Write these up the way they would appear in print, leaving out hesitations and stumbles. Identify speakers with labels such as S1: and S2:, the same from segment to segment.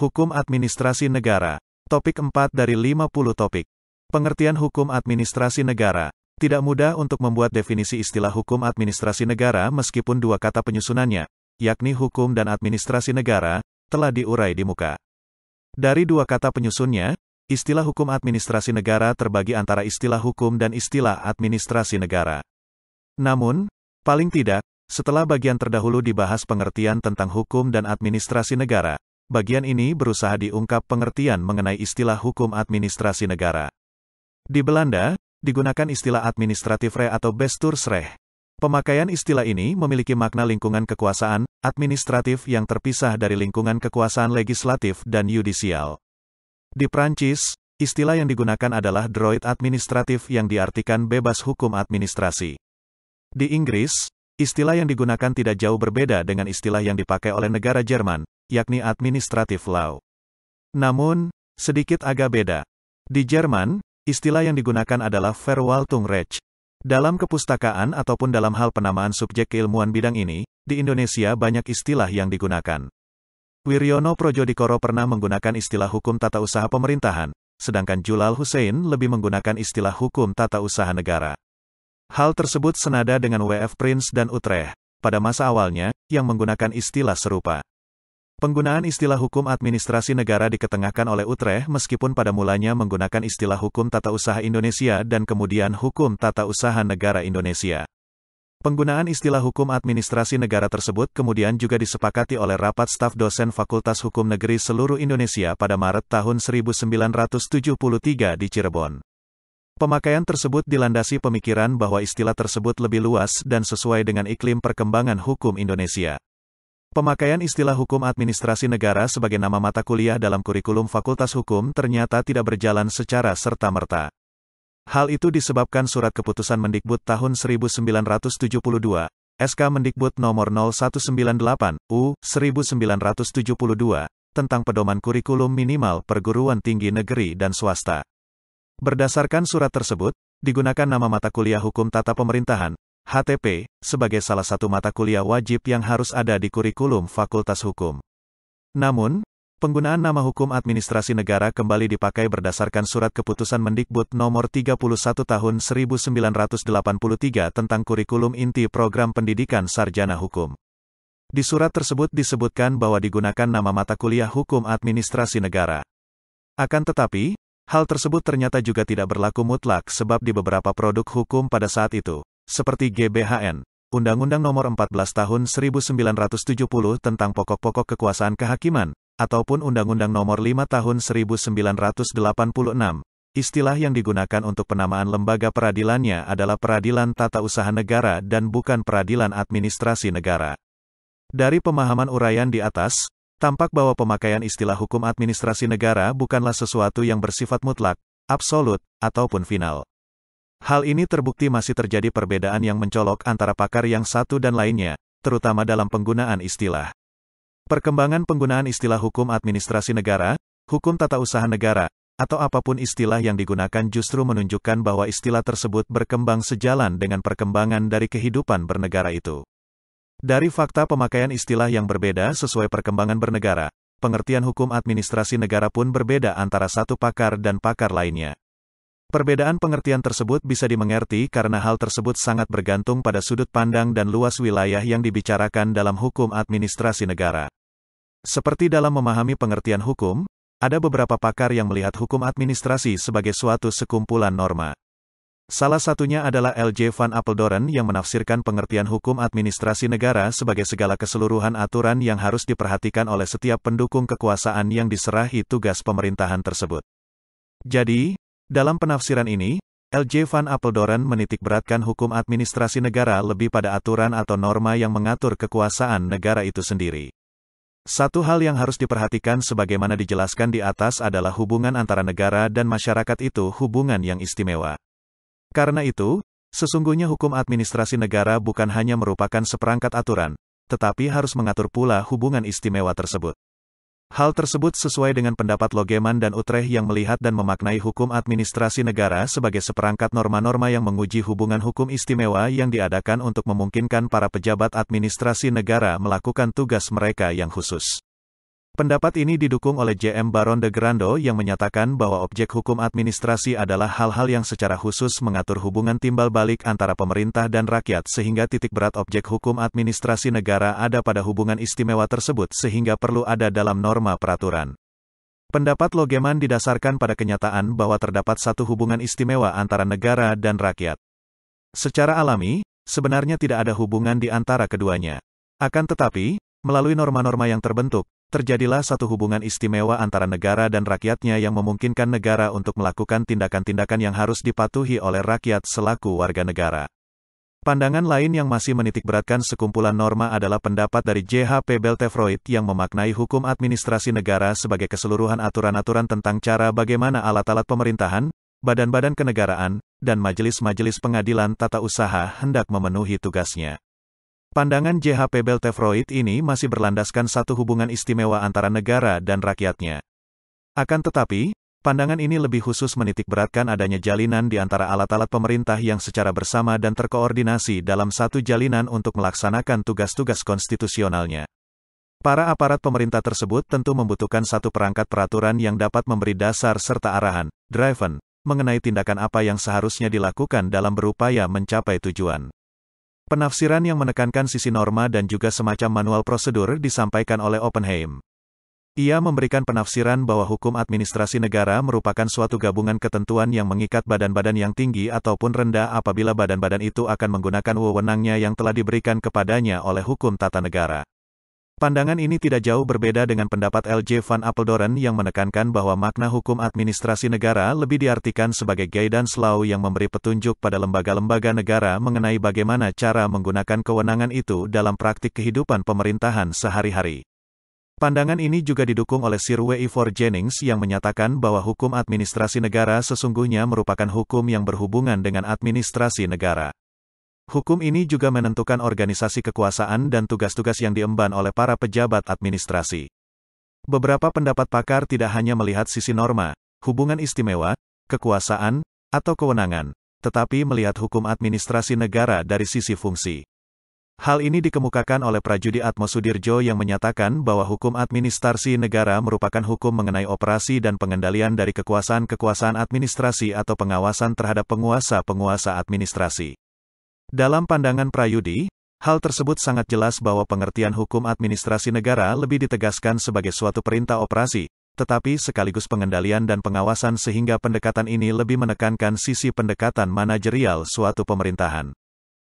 S1: Hukum Administrasi Negara. Topik 4 dari 50 topik. Pengertian hukum administrasi negara. Tidak mudah untuk membuat definisi istilah hukum administrasi negara meskipun dua kata penyusunannya, yakni hukum dan administrasi negara, telah diurai di muka. Dari dua kata penyusunnya, istilah hukum administrasi negara terbagi antara istilah hukum dan istilah administrasi negara. Namun, paling tidak, setelah bagian terdahulu dibahas pengertian tentang hukum dan administrasi negara, bagian ini berusaha diungkap pengertian mengenai istilah hukum administrasi negara. Di Belanda, digunakan istilah administratifrecht atau bestuursrecht. Pemakaian istilah ini memiliki makna lingkungan kekuasaan administratif yang terpisah dari lingkungan kekuasaan legislatif dan yudisial. Di Prancis, istilah yang digunakan adalah droit administratif yang diartikan bebas hukum administrasi. Di Inggris, istilah yang digunakan tidak jauh berbeda dengan istilah yang dipakai oleh negara Jerman, yakni administrative law. Namun, sedikit agak beda. Di Jerman, istilah yang digunakan adalah Verwaltungsrecht. Dalam kepustakaan ataupun dalam hal penamaan subjek keilmuan bidang ini, di Indonesia banyak istilah yang digunakan. Wiryono Projodikoro pernah menggunakan istilah hukum tata usaha pemerintahan, sedangkan Julal Hussein lebih menggunakan istilah hukum tata usaha negara. Hal tersebut senada dengan W.F. Prince dan Utrecht, pada masa awalnya, yang menggunakan istilah serupa. Penggunaan istilah hukum administrasi negara diketengahkan oleh Utrecht meskipun pada mulanya menggunakan istilah hukum tata usaha Indonesia dan kemudian hukum tata usaha negara Indonesia. Penggunaan istilah hukum administrasi negara tersebut kemudian juga disepakati oleh rapat staf dosen Fakultas Hukum Negeri seluruh Indonesia pada Maret tahun 1973 di Cirebon. Pemakaian tersebut dilandasi pemikiran bahwa istilah tersebut lebih luas dan sesuai dengan iklim perkembangan hukum Indonesia. Pemakaian istilah hukum administrasi negara sebagai nama mata kuliah dalam kurikulum Fakultas Hukum ternyata tidak berjalan secara serta-merta. Hal itu disebabkan Surat Keputusan Mendikbud tahun 1972, SK Mendikbud nomor 0198, U, 1972, tentang pedoman kurikulum minimal perguruan tinggi negeri dan swasta. Berdasarkan surat tersebut, digunakan nama mata kuliah Hukum Tata Pemerintahan, HTP, sebagai salah satu mata kuliah wajib yang harus ada di kurikulum Fakultas Hukum. Namun, penggunaan nama Hukum Administrasi Negara kembali dipakai berdasarkan Surat Keputusan Mendikbud nomor 31 tahun 1983 tentang kurikulum inti program pendidikan sarjana hukum. Di surat tersebut disebutkan bahwa digunakan nama mata kuliah Hukum Administrasi Negara. Akan tetapi, hal tersebut ternyata juga tidak berlaku mutlak sebab di beberapa produk hukum pada saat itu, seperti GBHN, Undang-Undang Nomor 14 Tahun 1970 tentang Pokok-pokok Kekuasaan Kehakiman, ataupun Undang-Undang Nomor 5 Tahun 1986, istilah yang digunakan untuk penamaan lembaga peradilannya adalah Peradilan Tata Usaha Negara dan bukan Peradilan Administrasi Negara. Dari pemahaman uraian di atas, tampak bahwa pemakaian istilah hukum administrasi negara bukanlah sesuatu yang bersifat mutlak, absolut, ataupun final. Hal ini terbukti masih terjadi perbedaan yang mencolok antara pakar yang satu dan lainnya, terutama dalam penggunaan istilah. Perkembangan penggunaan istilah hukum administrasi negara, hukum tata usaha negara, atau apapun istilah yang digunakan justru menunjukkan bahwa istilah tersebut berkembang sejalan dengan perkembangan dari kehidupan bernegara itu. Dari fakta pemakaian istilah yang berbeda sesuai perkembangan bernegara, pengertian hukum administrasi negara pun berbeda antara satu pakar dan pakar lainnya. Perbedaan pengertian tersebut bisa dimengerti karena hal tersebut sangat bergantung pada sudut pandang dan luas wilayah yang dibicarakan dalam hukum administrasi negara. Seperti dalam memahami pengertian hukum, ada beberapa pakar yang melihat hukum administrasi sebagai suatu sekumpulan norma. Salah satunya adalah L.J. van Apeldoorn yang menafsirkan pengertian hukum administrasi negara sebagai segala keseluruhan aturan yang harus diperhatikan oleh setiap pendukung kekuasaan yang diserahi tugas pemerintahan tersebut. Jadi, dalam penafsiran ini, L.J. van Apeldoorn menitikberatkan hukum administrasi negara lebih pada aturan atau norma yang mengatur kekuasaan negara itu sendiri. Satu hal yang harus diperhatikan sebagaimana dijelaskan di atas adalah hubungan antara negara dan masyarakat itu hubungan yang istimewa. Karena itu, sesungguhnya hukum administrasi negara bukan hanya merupakan seperangkat aturan, tetapi harus mengatur pula hubungan istimewa tersebut. Hal tersebut sesuai dengan pendapat Logeman dan Utrecht yang melihat dan memaknai hukum administrasi negara sebagai seperangkat norma-norma yang menguji hubungan hukum istimewa yang diadakan untuk memungkinkan para pejabat administrasi negara melakukan tugas mereka yang khusus. Pendapat ini didukung oleh J.M. Baron de Grando yang menyatakan bahwa objek hukum administrasi adalah hal-hal yang secara khusus mengatur hubungan timbal balik antara pemerintah dan rakyat sehingga titik berat objek hukum administrasi negara ada pada hubungan istimewa tersebut sehingga perlu ada dalam norma peraturan. Pendapat Logeman didasarkan pada kenyataan bahwa terdapat satu hubungan istimewa antara negara dan rakyat. Secara alami, sebenarnya tidak ada hubungan di antara keduanya. Akan tetapi, melalui norma-norma yang terbentuk, terjadilah satu hubungan istimewa antara negara dan rakyatnya yang memungkinkan negara untuk melakukan tindakan-tindakan yang harus dipatuhi oleh rakyat selaku warga negara. Pandangan lain yang masih menitikberatkan sekumpulan norma adalah pendapat dari J.H.P. Beltefroid yang memaknai hukum administrasi negara sebagai keseluruhan aturan-aturan tentang cara bagaimana alat-alat pemerintahan, badan-badan kenegaraan, dan majelis-majelis pengadilan tata usaha hendak memenuhi tugasnya. Pandangan J.H.P. Beltefroid ini masih berlandaskan satu hubungan istimewa antara negara dan rakyatnya. Akan tetapi, pandangan ini lebih khusus menitikberatkan adanya jalinan di antara alat-alat pemerintah yang secara bersama dan terkoordinasi dalam satu jalinan untuk melaksanakan tugas-tugas konstitusionalnya. Para aparat pemerintah tersebut tentu membutuhkan satu perangkat peraturan yang dapat memberi dasar serta arahan, driven, mengenai tindakan apa yang seharusnya dilakukan dalam berupaya mencapai tujuan. Penafsiran yang menekankan sisi norma dan juga semacam manual prosedur disampaikan oleh Oppenheim. Ia memberikan penafsiran bahwa hukum administrasi negara merupakan suatu gabungan ketentuan yang mengikat badan-badan yang tinggi ataupun rendah apabila badan-badan itu akan menggunakan wewenangnya yang telah diberikan kepadanya oleh hukum tata negara. Pandangan ini tidak jauh berbeda dengan pendapat L.J. van Apeldoorn yang menekankan bahwa makna hukum administrasi negara lebih diartikan sebagai guidance law yang memberi petunjuk pada lembaga-lembaga negara mengenai bagaimana cara menggunakan kewenangan itu dalam praktik kehidupan pemerintahan sehari-hari. Pandangan ini juga didukung oleh Sir W. Ifor Jennings yang menyatakan bahwa hukum administrasi negara sesungguhnya merupakan hukum yang berhubungan dengan administrasi negara. Hukum ini juga menentukan organisasi kekuasaan dan tugas-tugas yang diemban oleh para pejabat administrasi. Beberapa pendapat pakar tidak hanya melihat sisi norma, hubungan istimewa, kekuasaan, atau kewenangan, tetapi melihat hukum administrasi negara dari sisi fungsi. Hal ini dikemukakan oleh Prajudi Atmosudhirjo yang menyatakan bahwa hukum administrasi negara merupakan hukum mengenai operasi dan pengendalian dari kekuasaan-kekuasaan administrasi atau pengawasan terhadap penguasa-penguasa administrasi. Dalam pandangan Prayudi, hal tersebut sangat jelas bahwa pengertian hukum administrasi negara lebih ditegaskan sebagai suatu perintah operasi, tetapi sekaligus pengendalian dan pengawasan sehingga pendekatan ini lebih menekankan sisi pendekatan manajerial suatu pemerintahan.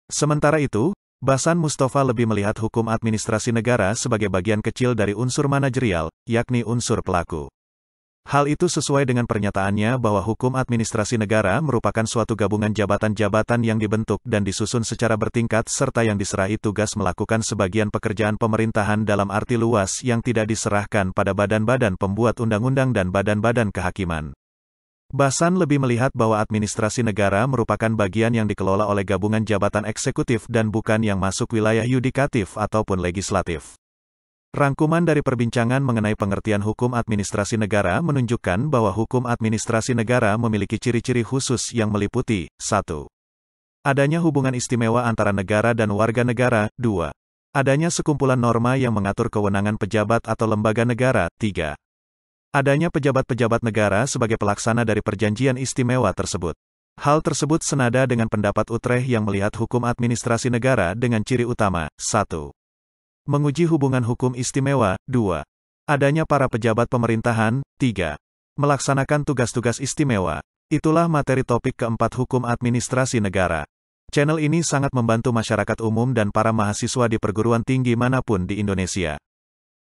S1: Sementara itu, Basan Mustafa lebih melihat hukum administrasi negara sebagai bagian kecil dari unsur manajerial, yakni unsur pelaku. Hal itu sesuai dengan pernyataannya bahwa hukum administrasi negara merupakan suatu gabungan jabatan-jabatan yang dibentuk dan disusun secara bertingkat serta yang diserahi tugas melakukan sebagian pekerjaan pemerintahan dalam arti luas yang tidak diserahkan pada badan-badan pembuat undang-undang dan badan-badan kehakiman. Basan lebih melihat bahwa administrasi negara merupakan bagian yang dikelola oleh gabungan jabatan eksekutif dan bukan yang masuk wilayah yudikatif ataupun legislatif. Rangkuman dari perbincangan mengenai pengertian hukum administrasi negara menunjukkan bahwa hukum administrasi negara memiliki ciri-ciri khusus yang meliputi, 1. Adanya hubungan istimewa antara negara dan warga negara, 2. Adanya sekumpulan norma yang mengatur kewenangan pejabat atau lembaga negara, 3. Adanya pejabat-pejabat negara sebagai pelaksana dari perjanjian istimewa tersebut. Hal tersebut senada dengan pendapat Utrecht yang melihat hukum administrasi negara dengan ciri utama, 1. Menguji hubungan hukum istimewa, 2. Adanya para pejabat pemerintahan, 3. Melaksanakan tugas-tugas istimewa. Itulah materi topik keempat hukum administrasi negara. Channel ini sangat membantu masyarakat umum dan para mahasiswa di perguruan tinggi manapun di Indonesia.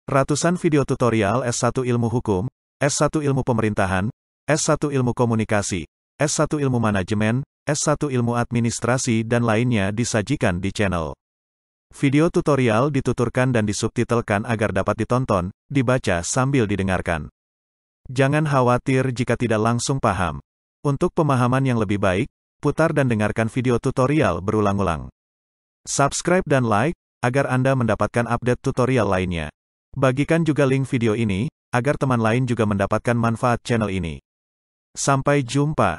S1: Ratusan video tutorial S1 Ilmu Hukum, S1 Ilmu Pemerintahan, S1 Ilmu Komunikasi, S1 Ilmu Manajemen, S1 Ilmu Administrasi dan lainnya disajikan di channel. Video tutorial dituturkan dan disubtitelkan agar dapat ditonton, dibaca sambil didengarkan. Jangan khawatir jika tidak langsung paham. Untuk pemahaman yang lebih baik, putar dan dengarkan video tutorial berulang-ulang. Subscribe dan like, agar Anda mendapatkan update tutorial lainnya. Bagikan juga link video ini, agar teman lain juga mendapatkan manfaat channel ini. Sampai jumpa.